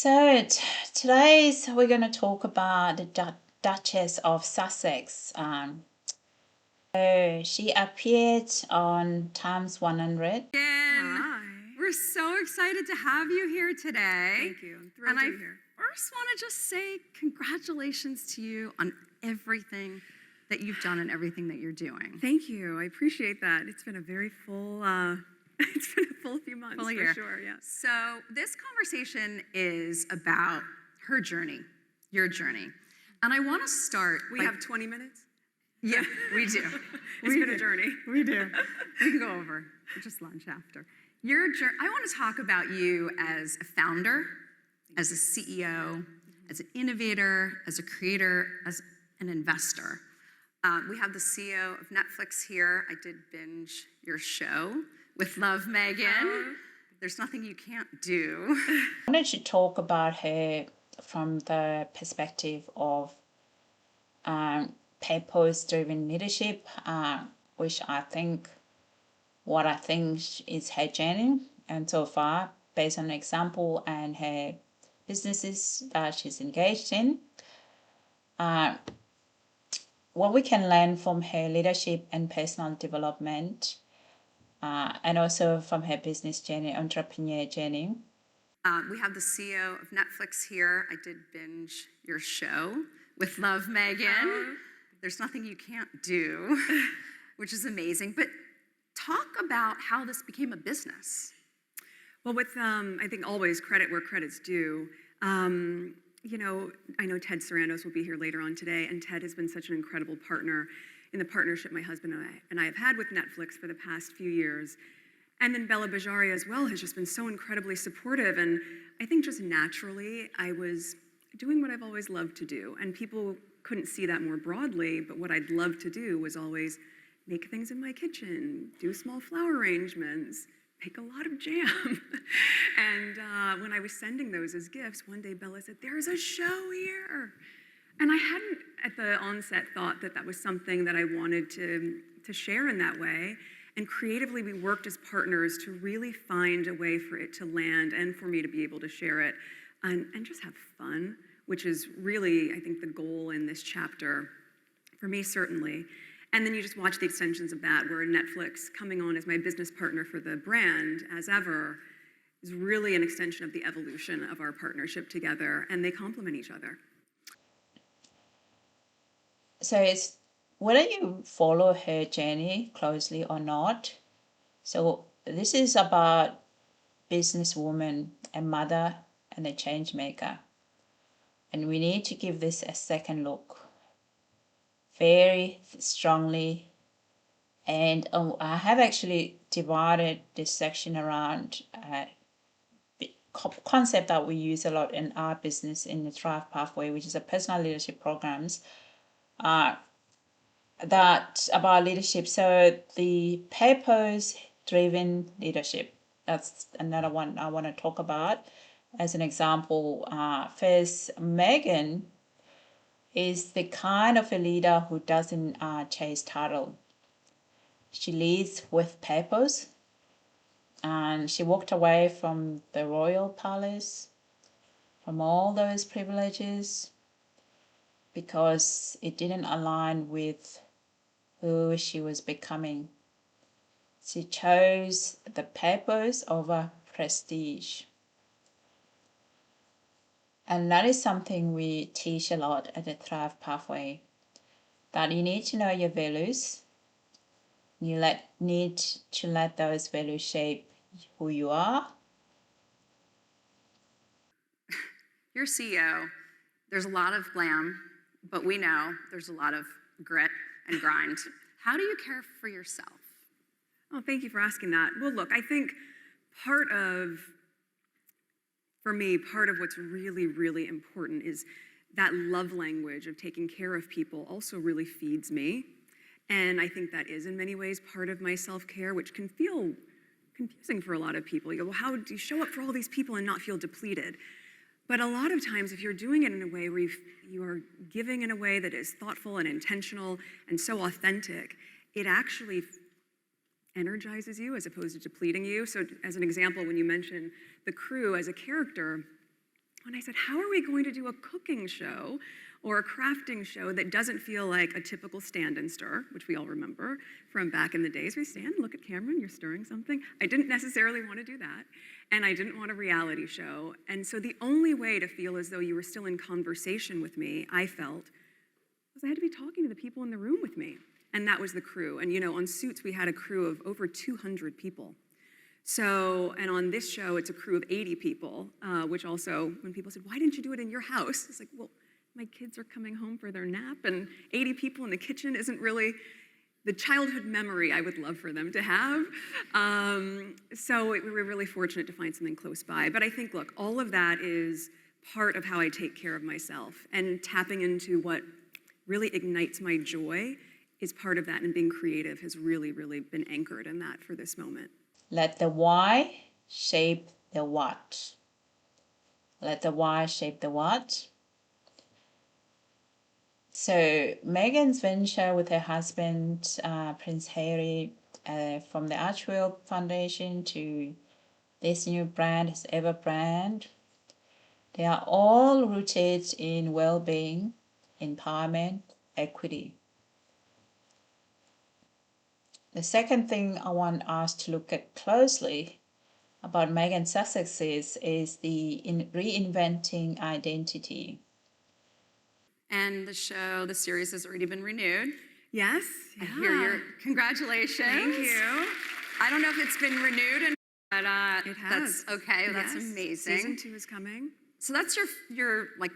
Today we're going to talk about the Duchess of Sussex. She appeared on Times 100. Hi. We're so excited to have you here today. Thank you. I'm thrilled to be here. First want to just say congratulations to you on everything that you've done and everything that you're doing. Thank you. I appreciate that. It's been a very full it's been a full few months Full for year. sure, yeah. So this conversation is about her journey, your journey. And I want to start We have 20 minutes? Yeah, we do. It's been a journey. We do. We can go over. We'll just lunch after. Your journey. I want to talk about you as a founder, as a CEO, as an innovator, as a creator, as an investor. We have the CEO of Netflix here. I did binge your show with Love, Meghan. There's nothing you can't do. I wanted to talk about her from the perspective of purpose-driven leadership, which I think is her journey, and so far, based on example and her businesses that she's engaged in, what we can learn from her leadership and personal development, and also from her business journey, entrepreneur journey. We have the CEO of Netflix here. I did binge your show with Love, Meghan. There's nothing you can't do, which is amazing. But talk about how this became a business. Well, with I think always credit where credit's due. You know, I know Ted Sarandos will be here later on today, and Ted has been such an incredible partner in the partnership my husband and I have had with Netflix for the past few years. And then Bella Bajaria as well has just been so incredibly supportive. And I think just naturally, I was doing what I've always loved to do. And people couldn't see that more broadly, but what I'd love to do was always make things in my kitchen, do small flower arrangements, make a lot of jam. And when I was sending those as gifts, one day Bella said, "There's a show here." And I hadn't at the onset thought that that was something that I wanted to share in that way. And creatively, we worked as partners to really find a way for it to land and for me to be able to share it and just have fun, which is really, I think, the goal in this chapter, for me certainly. And then you just watch the extensions of that, where Netflix coming on as my business partner for the brand, as ever, is really an extension of the evolution of our partnership together, and they complement each other. So it's whether you follow her journey closely or not. So this is about businesswoman, a mother, and a change maker. And we need to give this a second look very strongly. And I have actually divided this section around the concept that we use a lot in our business in the Thrive Pathway, which is a personal leadership programs that about leadership. So the purpose-driven leadership, that's another one I want to talk about. As an example, first, Meghan is the kind of a leader who doesn't chase title. She leads with purpose, and she walked away from the royal palace, from all those privileges, because it didn't align with who she was becoming. She chose the purpose over prestige. And that is something we teach a lot at the Thrive Pathway, that you need to know your values. You need to let those values shape who you are. You're CEO. There's a lot of glam, but we know there's a lot of grit and grind. How do you care for yourself? Oh, thank you for asking that. Well, look, I think for me, part of what's really, really important is that love language of taking care of people also really feeds me. And I think that is in many ways part of my self-care, which can feel confusing for a lot of people. You go, well, how do you show up for all these people and not feel depleted? But a lot of times, if you're doing it in a way where you are giving in a way that is thoughtful and intentional and so authentic, it actually energizes you as opposed to depleting you. So as an example, when you mention the crew as a character, And I said, how are we going to do a cooking show or a crafting show that doesn't feel like a typical stand and stir, which we all remember from back in the days. We stand, look at Cameron, you're stirring something. I didn't necessarily want to do that. And I didn't want a reality show. And so the only way to feel as though you were still in conversation with me, I felt, was I had to be talking to the people in the room with me. And that was the crew. And on Suits, we had a crew of over 200 people. So, and on this show, it's a crew of 80 people, which also, when people said, why didn't you do it in your house? It's like, well, my kids are coming home for their nap, and 80 people in the kitchen isn't really the childhood memory I would love for them to have. So we were really fortunate to find something close by. But I think, look, all of that is part of how I take care of myself. And tapping into what really ignites my joy is part of that. And being creative has really, really been anchored in that for this moment. Let the why shape the what. Let the why shape the what. So Meghan's venture with her husband, Prince Harry, from the Archewell Foundation to this new brand, his Ever brand, they are all rooted in well-being, empowerment, equity. The second thing I want us to look at closely about Meghan Sussex's is the reinventing identity. And the series has already been renewed. Yes. I hear your congratulations. Thank you. I don't know if it's been renewed, but It has. that's okay. That's Yes. amazing. Season 2 is coming. So that's your like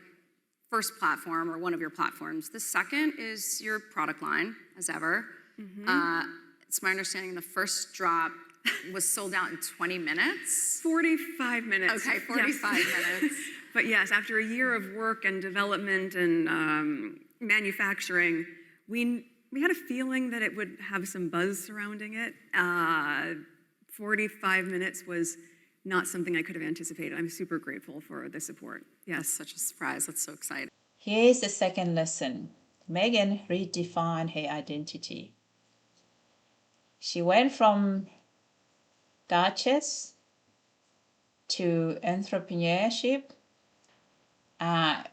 first platform, or one of your platforms. The second is your product line, as ever. It's my understanding the first drop was sold out in 20 minutes. 45 minutes. Okay, 45 minutes. But yes, after a year of work and development and manufacturing, we had a feeling that it would have some buzz surrounding it. 45 minutes was not something I could have anticipated. I'm super grateful for the support. Yes. That's such a surprise. That's so exciting. Here's the second lesson. Meghan redefined her identity. She went from Duchess to entrepreneurship,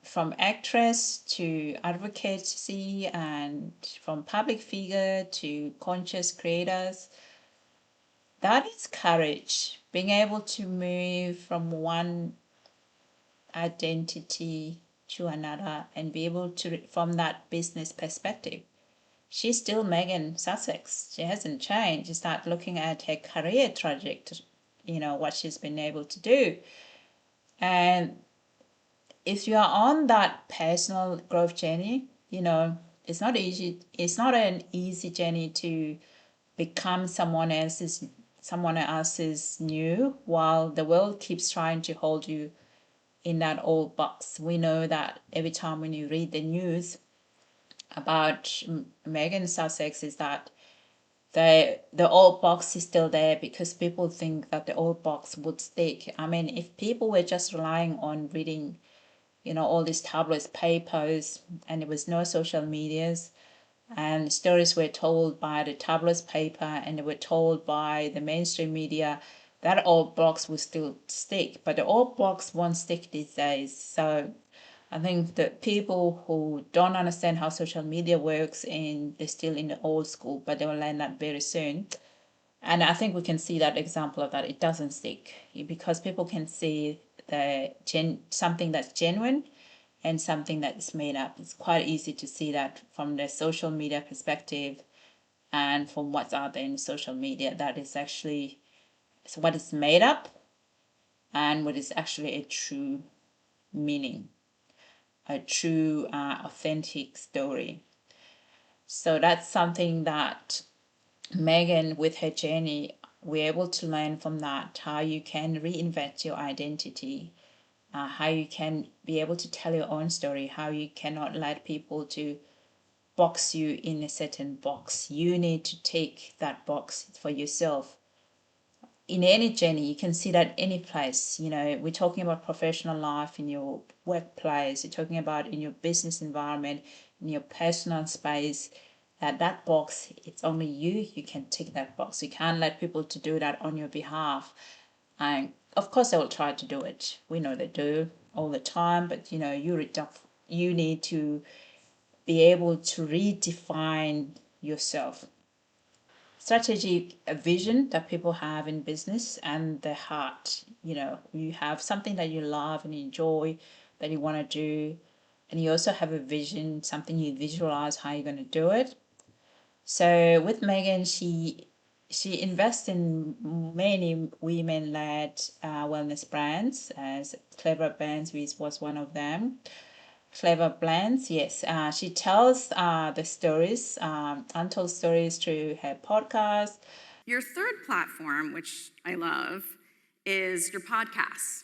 from actress to advocacy, and from public figure to conscious creators. That is courage, being able to move from one identity to another and be able to, from that business perspective. She's still Meghan Sussex. She hasn't changed. You start looking at her career trajectory, what she's been able to do. And if you are on that personal growth journey, it's not easy. It's not an easy journey to become someone else's new, while the world keeps trying to hold you in that old box. We know that every time when you read the news about Meghan Sussex, is that the old box is still there because people think that the old box would stick. I mean, if people were just relying on reading, all these tabloid papers, and there was no social medias, and stories were told by the tabloid paper and they were told by the mainstream media, that old box would still stick. But the old box won't stick these days. So I think that people who don't understand how social media works, and they're still in the old school, but they will learn that very soon. And I think we can see that example of that. It doesn't stick because people can see something that's genuine and something that's made up. It's quite easy to see that from the social media perspective and from what's out there in social media, that is actually what is made up and what is actually a true meaning, a true authentic story. So that's something that Meghan, with her journey, we're able to learn from that, how you can reinvent your identity, how you can be able to tell your own story, how you cannot let people to box you in a certain box. You need to take that box for yourself. In any journey, you can see that any place. We're talking about professional life, in your workplace, you're talking about in your business environment, in your personal space, that box, it's only you can tick that box. You can't let people to do that on your behalf. And of course they will try to do it. We know they do. all the time, but you need to be able to redefine yourself. Strategy, a vision that people have in business, and the heart. You have something that you love and enjoy that you want to do, and you also have a vision, something you visualize how you're going to do it. So with Meghan, she invests in many women-led wellness brands, as Clever Brands was one of them. Clever Blends, yes. She tells the stories, untold stories through her podcast. Your third platform, which I love, is your podcast,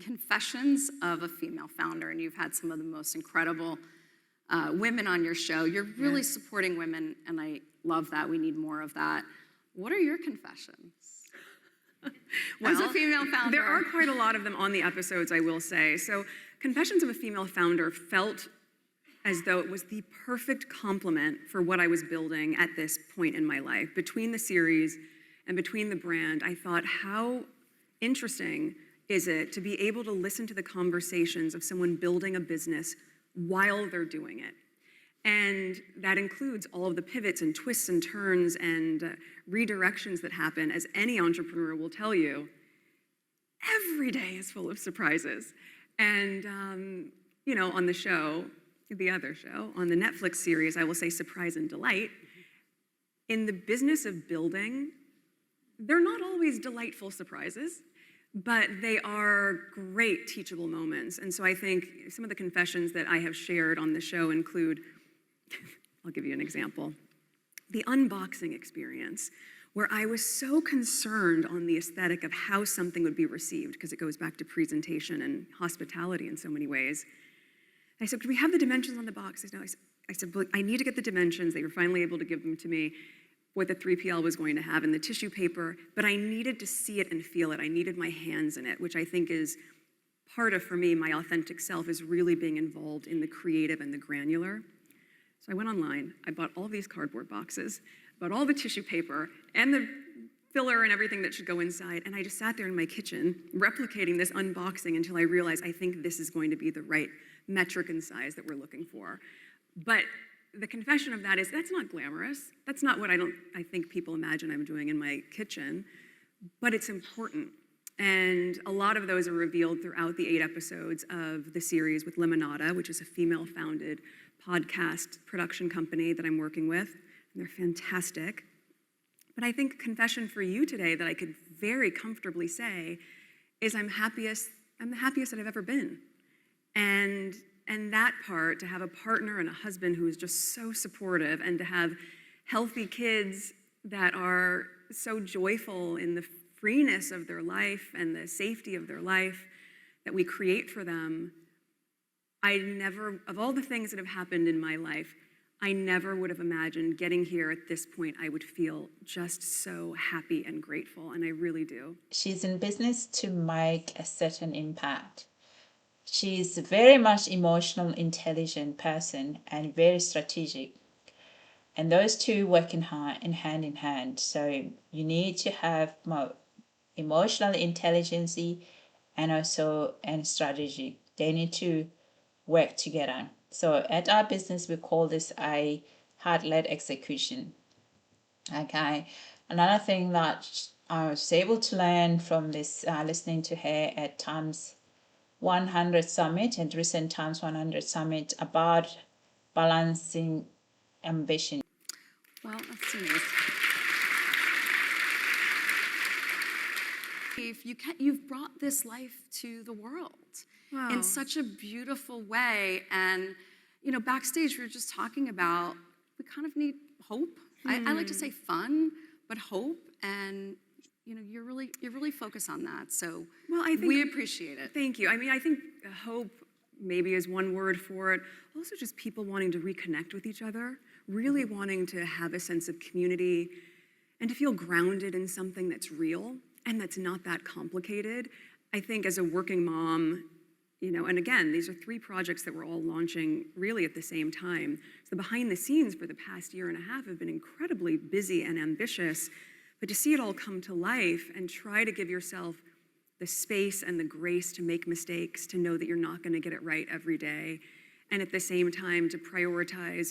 Confessions of a Female Founder. And you've had some of the most incredible women on your show. You're really supporting women, and I love that. We need more of that. What are your confessions? As a female founder. There are quite a lot of them on the episodes, I will say. So Confessions of a Female Founder felt as though it was the perfect complement for what I was building at this point in my life. Between the series and between the brand, I thought, how interesting is it to be able to listen to the conversations of someone building a business while they're doing it? And that includes all of the pivots and twists and turns and redirections that happen. As any entrepreneur will tell you, every day is full of surprises. And, on the show, the other show, on the Netflix series, I will say Surprise and Delight. In the business of building, they're not always delightful surprises, but they are great teachable moments. And so I think some of the confessions that I have shared on the show include, I'll give you an example, the unboxing experience, where I was so concerned on the aesthetic of how something would be received, because it goes back to presentation and hospitality in so many ways. I said, "Could we have the dimensions on the box?" I said, "Well, I need to get the dimensions." They were finally able to give them to me, what the 3PL was going to have in the tissue paper, but I needed to see it and feel it. I needed my hands in it, which I think is part of, for me, my authentic self is really being involved in the creative and the granular. So I went online, I bought all these cardboard boxes, bought all the tissue paper and the filler and everything that should go inside, and I just sat there in my kitchen replicating this unboxing until I realized I think this is going to be the right metric and size that we're looking for. But the confession of that is that's not glamorous. That's not what I think people imagine I'm doing in my kitchen, but it's important. And a lot of those are revealed throughout the 8 episodes of the series with Limonada, which is a female-founded podcast production company that I'm working with. And they're fantastic. But I think confession for you today that I could very comfortably say is I'm the happiest that I've ever been. And that part, to have a partner and a husband who is just so supportive, and to have healthy kids that are so joyful in the freeness of their life and the safety of their life that we create for them, of all the things that have happened in my life, I never would have imagined getting here at this point. I would feel just so happy and grateful, and I really do. She's in business to make a certain impact. She's very much emotional, intelligent person and very strategic. And those two work in hand in hand. So you need to have more emotional intelligence and strategy. They need to work together. So at our business, we call this a heart-led execution. Okay. Another thing that I was able to learn from this, listening to her at TIME100 Summit and recent TIME100 Summit, about balancing ambition. Well, that's amazing. You've brought this life to the world in such a beautiful way. And, backstage, we were just talking about, we kind of need hope. I like to say fun, but hope. And, you're really focused on that. So I think we appreciate it. Thank you. I think hope maybe is one word for it. Also just people wanting to reconnect with each other, really wanting to have a sense of community and to feel grounded in something that's real and that's not that complicated. I think as a working mom, and again, these are 3 projects that we're all launching really at the same time. So the behind the scenes for the past year and a half have been incredibly busy and ambitious, but to see it all come to life and try to give yourself the the space and the grace to make mistakes, to know that you're not going to get it right every day, and at the same time to prioritize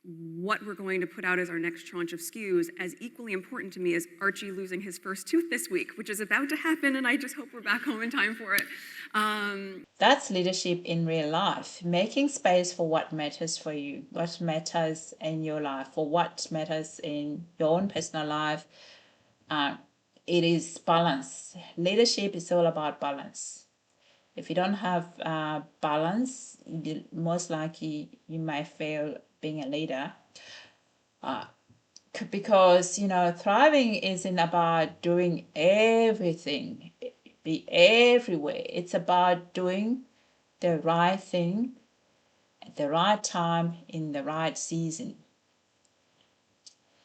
what we're going to put out as our next tranche of SKUs as equally important to me as Archie losing his first tooth this week, which is about to happen, and I just hope we're back home in time for it. That's leadership in real life, making space for what matters for you, what matters in your life, for what matters in your own personal life. It is balance. Leadership is all about balance. If you don't have balance, most likely you might fail being a leader. Because, thriving isn't about doing everything, be everywhere. It's about doing the right thing at the right time in the right season.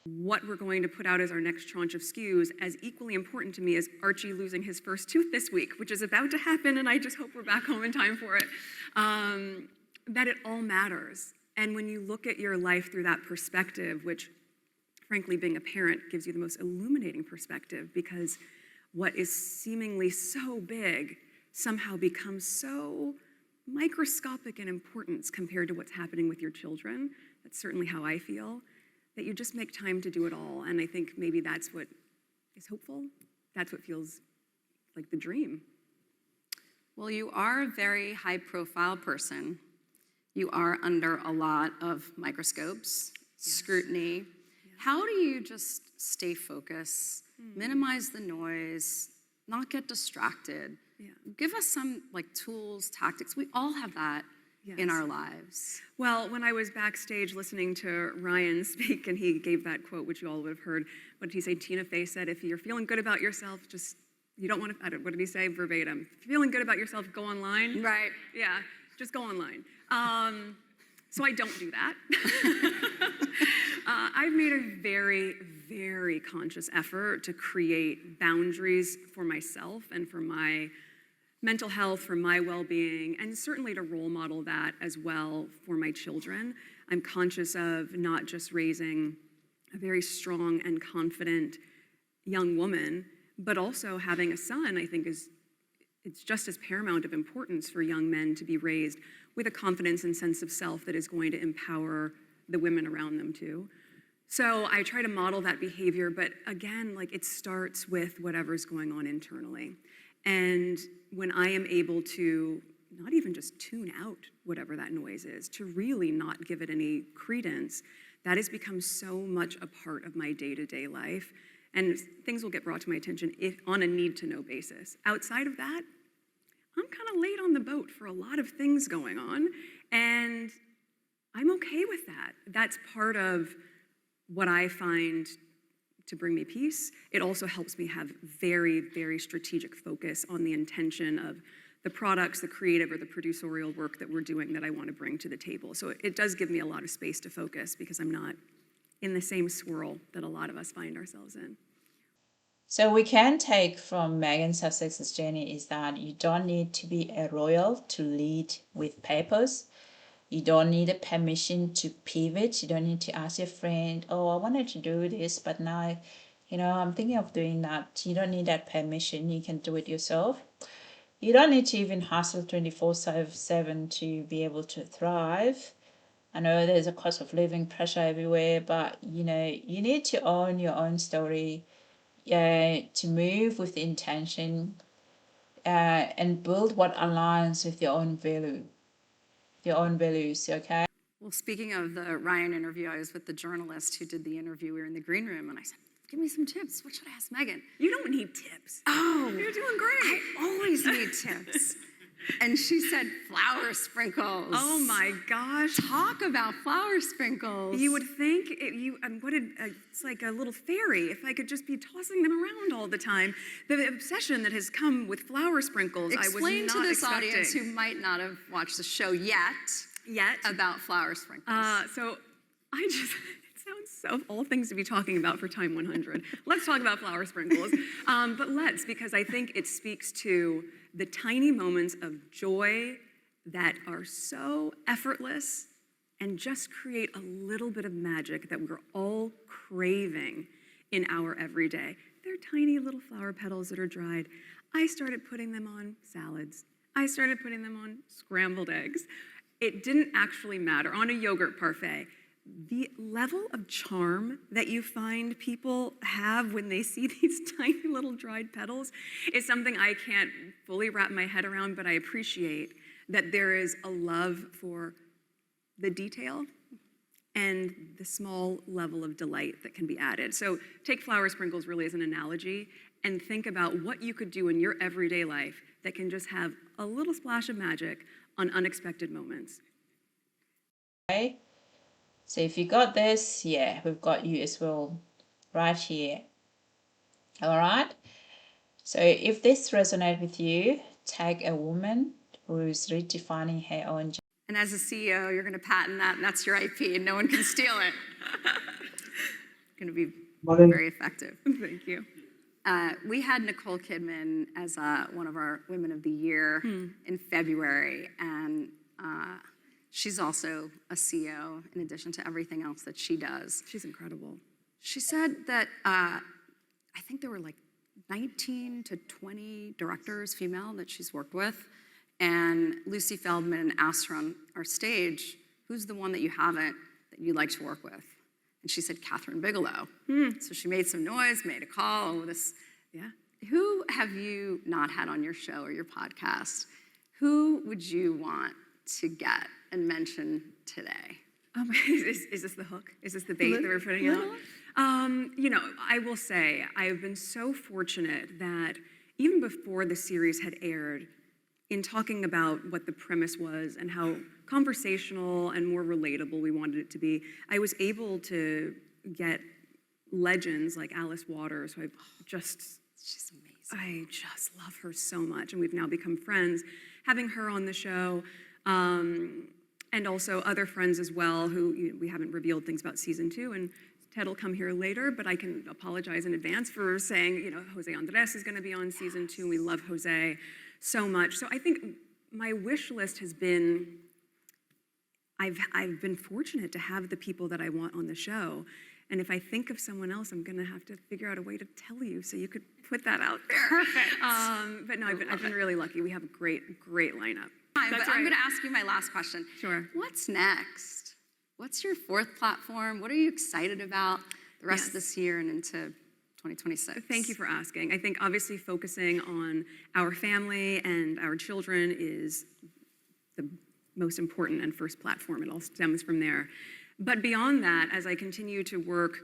What we're going to put out as our next tranche of SKUs as equally important to me as Archie losing his first tooth this week, which is about to happen, and I just hope we're back home in time for it. That it all matters. And when you look at your life through that perspective, which frankly being a parent gives you the most illuminating perspective, because what is seemingly so big somehow becomes so microscopic in importance compared to what's happening with your children. That's certainly how I feel. That you just make time to do it all. And I think maybe that's what is hopeful. That's what feels like the dream. Well, you are a very high-profile person. You are under a lot of microscopes, scrutiny. Yes. How do you just stay focused, minimize the noise, not get distracted? Yeah. Give us some tools, tactics. We all have that. Yes. In our lives. Well, when I was backstage listening to Ryan speak, and he gave that quote, which you all would have heard, what did he say? Tina Fey said, if you're feeling good about yourself, you don't want to, what did he say verbatim? If you're feeling good about yourself, go online. Right. Yeah, just go online. So I don't do that. I've made a very, very conscious effort to create boundaries for myself and for my mental health, for my well-being, and certainly to role model that as well for my children. I'm conscious of not just raising a very strong and confident young woman, but also having a son. I think it's just as paramount of importance for young men to be raised with a confidence and sense of self that is going to empower the women around them too. So I try to model that behavior, but again, it starts with whatever's going on internally. And when I am able to not even just tune out whatever that noise is, to really not give it any credence, that has become so much a part of my day-to-day life. And things will get brought to my attention on a need-to-know basis. Outside of that, I'm kind of late on the boat for a lot of things going on, and I'm okay with that. That's part of what I find to bring me peace. It also helps me have very, very strategic focus on the intention of the products, the creative or the producerial work that we're doing that I want to bring to the table. So it does give me a lot of space to focus because I'm not in the same swirl that a lot of us find ourselves in. So we can take from Meghan's success journey is that you don't need to be a royal to lead with purpose. You don't need a permission to pivot. You don't need to ask your friend, oh, I wanted to do this, but now, I'm thinking of doing that. You don't need that permission. You can do it yourself. You don't need to even hustle 24/7 to be able to thrive. I know there's a cost of living pressure everywhere, but, you need to own your own story, to move with intention, and build what aligns with your own values, okay? Well, speaking of the Ryan interview, I was with the journalist who did the interview. We were in the green room, and I said, give me some tips. What should I ask Meghan? You don't need tips. Oh. You're doing great. I always need tips. And she said, flower sprinkles. Oh my gosh. Talk about flower sprinkles. You would think it's like a little fairy if I could just be tossing them around all the time. The obsession that has come with flower sprinkles, Explain I was not to this expecting. audience who might not have watched the show yet about flower sprinkles. So I just, it sounds so, all things to be talking about for TIME100. Let's talk about flower sprinkles. Because I think it speaks to the tiny moments of joy that are so effortless and just create a little bit of magic that we're all craving in our everyday. They're tiny little flower petals that are dried. I started putting them on salads. I started putting them on scrambled eggs. It didn't actually matter. On a yogurt parfait, the level of charm that you find people have when they see these tiny little dried petals is something I can't fully wrap my head around, but I appreciate that there is a love for the detail and the small level of delight that can be added. So take flower sprinkles really as an analogy and think about what you could do in your everyday life that can just have a little splash of magic on unexpected moments. Okay. So if you got this, yeah, we've got you as well right here. All right. So if this resonates with you, tag a woman who is redefining her own. And as a CEO, you're going to patent that, and that's your IP, and no one can steal it. Going to be very effective. Thank you. We had Nicole Kidman as one of our Women of the Year in February, and she's also a CEO in addition to everything else that she does. She's incredible. She said that I think there were like 19 to 20 directors, female, that she's worked with. And Lucy Feldman asked her on our stage, who's the one that you haven't that you'd like to work with? And she said, Catherine Bigelow. So she made some noise, made a call, Yeah. Who have you not had on your show or your podcast? Who would you want to get and mention today? Is this the hook? Is this the bait that we're putting out? You know, I will say I've been so fortunate that even before the series had aired, in talking about what the premise was and how conversational and more relatable we wanted it to be, I was able to get legends like Alice Waters, who She's amazing. I just love her so much, and we've now become friends. Having her on the show, and also other friends as well who we haven't revealed things about season 2, and Ted will come here later, but I can apologize in advance for saying, you know, Jose Andres is going to be on season 2. We love Jose so much. So I think my wish list has been, I've bbeen fortunate to have the people that I want on the show. And if I think of someone else, I'm going to have to figure out a way to tell you so you could put that out there. Perfect. But no, I've been really lucky. We have a great lineup. But I'm going to ask you my last question. Sure. What's next? What's your fourth platform? What are you excited about the rest of this year and into 2026? Thank you for asking. I think obviously focusing on our family and our children is the most important and first platform. It all stems from there. But beyond that, as I continue to work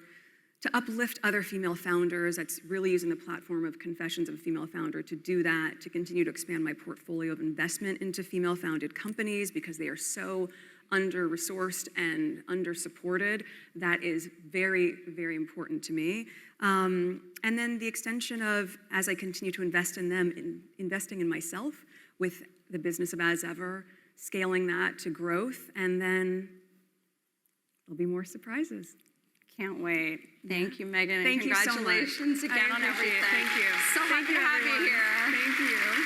to uplift other female founders, that's really using the platform of Confessions of a Female Founder to do that, to continue to expand my portfolio of investment into female-founded companies because they are so under-resourced and under-supported. That is very, very important to me. And then the extension of, as I continue to invest in them, investing in myself with the business of As Ever, scaling that to growth, and then there'll be more surprises. Can't wait. Thank you, Meghan. Thank and you so much. congratulations again on everything. Thank you. So happy to have you here. Thank you.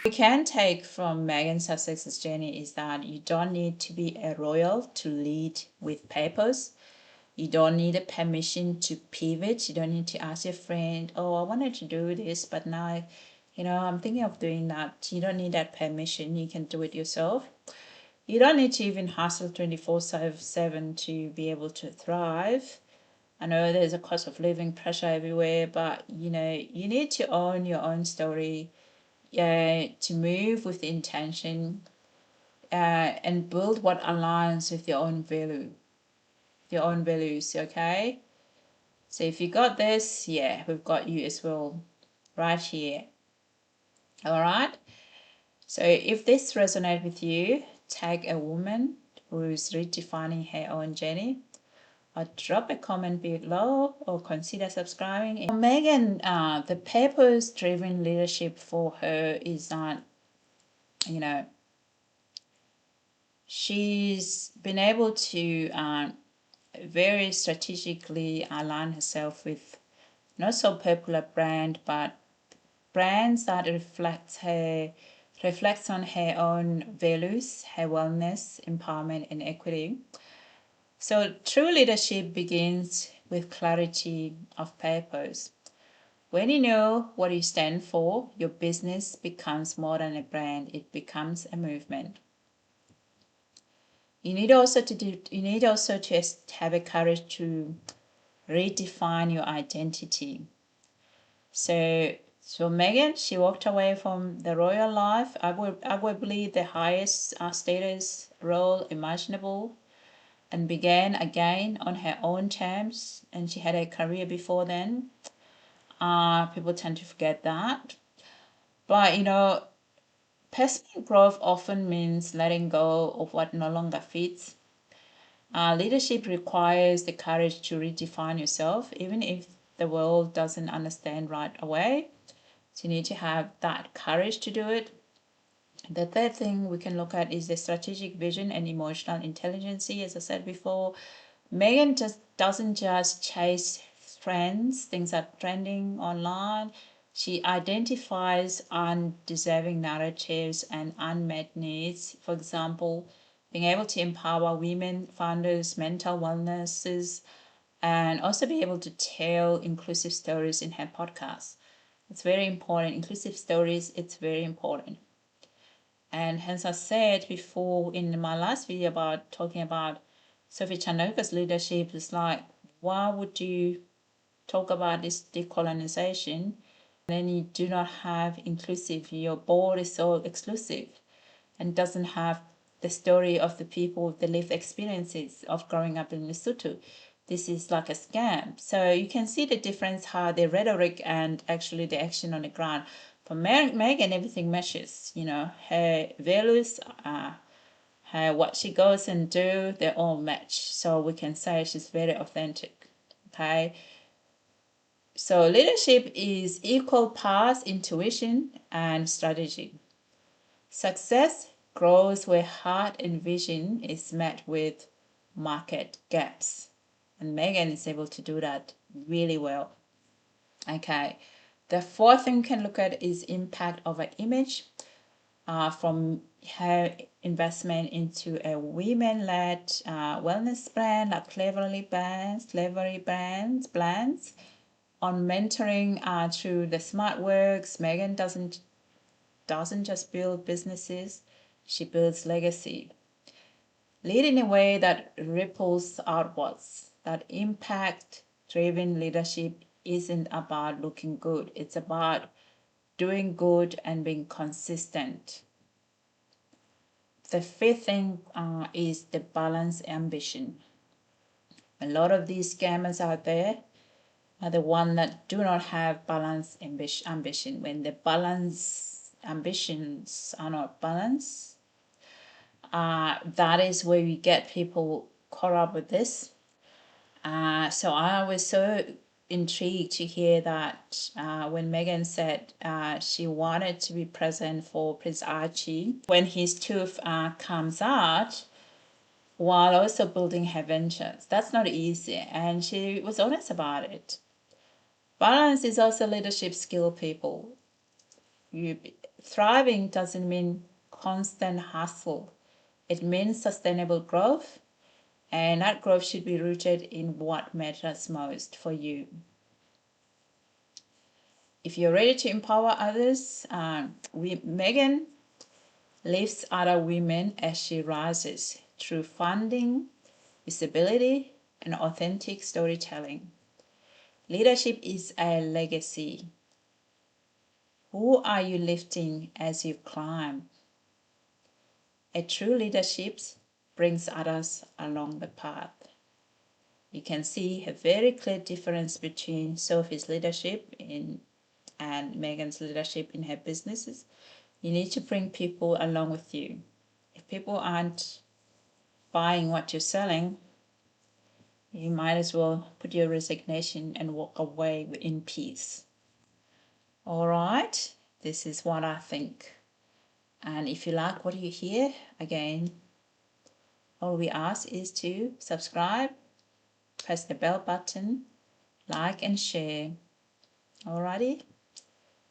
We can take from Meghan's success journey is that you don't need to be a royal to lead with purpose. You don't need a permission to pivot. You don't need to ask your friend, oh, I wanted to do this, but now, I'm thinking of doing that. You don't need that permission. You can do it yourself. You don't need to even hustle 24/7 to be able to thrive. I know there's a cost of living pressure everywhere, but, you need to own your own story. To move with intention and build what aligns with your own values, okay? So if you got this, we've got you as well right here. All right? So if this resonates with you, tag a woman who is redefining her own journey, or drop a comment below, or consider subscribing. Meghan, the purpose-driven leadership for her is that, she's been able to very strategically align herself with not so popular brand, but brands that reflects on her own values, her wellness, empowerment, and equity. So true leadership begins with clarity of purpose. When you know what you stand for, your business becomes more than a brand, it becomes a movement. You need also to have a courage to redefine your identity. So Meghan, she walked away from the royal life, arguably the highest status role imaginable, and began again on her own terms. And she had a career before then. People tend to forget that. But personal growth often means letting go of what no longer fits. Leadership requires the courage to redefine yourself, even if the world doesn't understand right away. So you need to have that courage to do it. The third thing we can look at is the strategic vision and emotional intelligence. As I said before, Meghan just doesn't just chase trends, things are trending online. She identifies undeserving narratives and unmet needs. For example, being able to empower women founders, mental wellnesses, and also be able to tell inclusive stories in her podcast. It's very important. Inclusive stories, it's very important. And hence I said before in my last video about talking about Sophie Chanoka's leadership, is like, why would you talk about this decolonization and then you do not have inclusive? Your board is so exclusive and doesn't have the story of the people with the lived experiences of growing up in Lesotho. This is like a scam. So you can see the difference, how the rhetoric and actually the action on the ground. For Meghan, everything matches. Her values, her what she goes and do, they all match. So we can say she's very authentic. Okay. So leadership is equal parts intuition and strategy. Success grows where heart and vision is met with market gaps. And Meghan is able to do that really well. Okay. The fourth thing we can look at is impact over image. From her investment into a women-led wellness brand like Cleverly Brands, on mentoring through the Smart Works. Meghan doesn't just build businesses, she builds legacy. Lead in a way that ripples outwards. That impact-driven leadership isn't about looking good. It's about doing good and being consistent. The fifth thing is the balanced ambition. A lot of these scammers out there are the ones that do not have balanced ambition. When the balance ambitions are not balanced, that is where we get people caught up with this. So I was so intrigued to hear that when Meghan said she wanted to be present for Prince Archie when his tooth comes out, while also building her ventures. That's not easy, and she was honest about it. Balance is also leadership skill, people. Thriving doesn't mean constant hustle. It means sustainable growth, and that growth should be rooted in what matters most for you. If you're ready to empower others, Meghan lifts other women as she rises through funding, visibility, and authentic storytelling. Leadership is a legacy. Who are you lifting as you climb? A true leadership brings others along the path. You can see a very clear difference between Sophie's leadership and Meghan's leadership in her businesses. You need to bring people along with you. If people aren't buying what you're selling, you might as well put your resignation and walk away in peace. All right, this is what I think. And if you like what you hear, again, all we ask is to subscribe, press the bell button, like and share. Alrighty,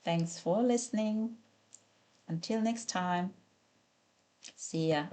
thanks for listening. Until next time, see ya.